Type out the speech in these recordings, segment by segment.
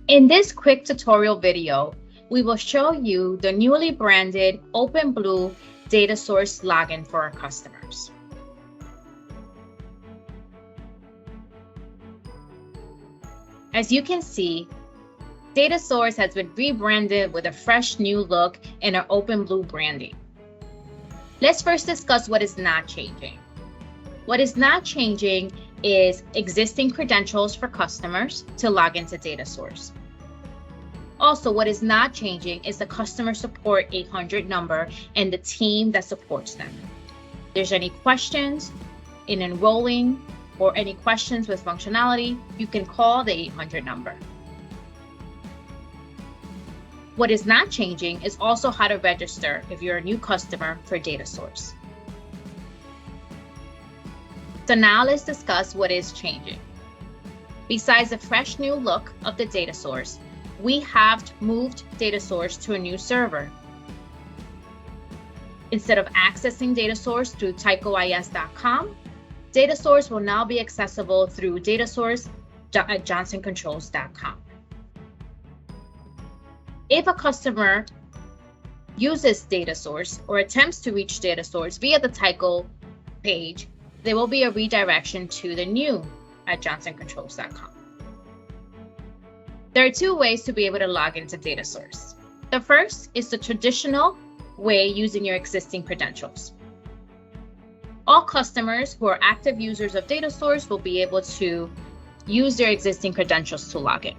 In this quick tutorial video, we will show you the newly branded OpenBlue DataSource login for our customers. As you can see, DataSource has been rebranded with a fresh new look and our OpenBlue branding. Let's first discuss what is not changing. What is not changing is existing credentials for customers to log into DataSource. Also, what is not changing is the customer support 800 number and the team that supports them. If there's any questions in enrolling or any questions with functionality, you can call the 800 number. What is not changing is also how to register if you're a new customer for DataSource. So now let's discuss what is changing. Besides the fresh new look of the DataSource, we have moved DataSource to a new server. Instead of accessing DataSource through tycois.com, DataSource will now be accessible through datasource.johnsoncontrols.com. If a customer uses DataSource or attempts to reach DataSource via the Tyco page, there will be a redirection to the new at johnsoncontrols.com. There are two ways to be able to log into DataSource. The first is the traditional way using your existing credentials. All customers who are active users of DataSource will be able to use their existing credentials to log in.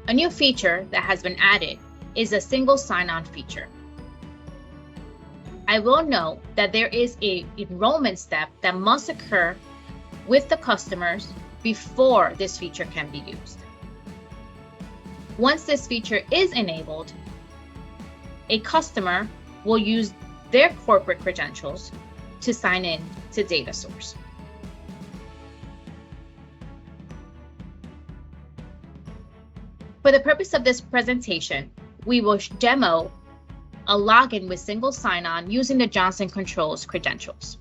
A new feature that has been added is a single sign-on feature. I will note that there is an enrollment step that must occur with the customers before this feature can be used. Once this feature is enabled, a customer will use their corporate credentials to sign in to DataSource. For the purpose of this presentation, we will demo a login with single sign-on using the Johnson Controls credentials.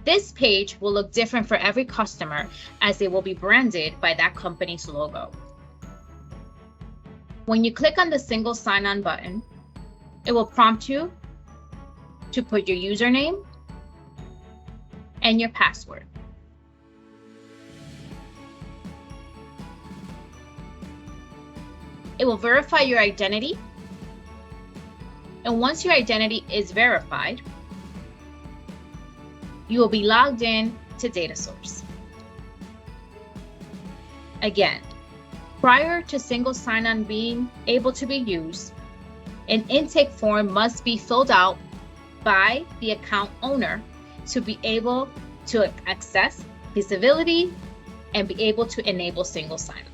This page will look different for every customer as they will be branded by that company's logo. When you click on the single sign-on button, it will prompt you to put your username and your password. It will verify your identity, and once your identity is verified, you will be logged in to DataSource. Again, prior to single sign-on being able to be used, an intake form must be filled out by the account owner to be able to access visibility and be able to enable single sign-on.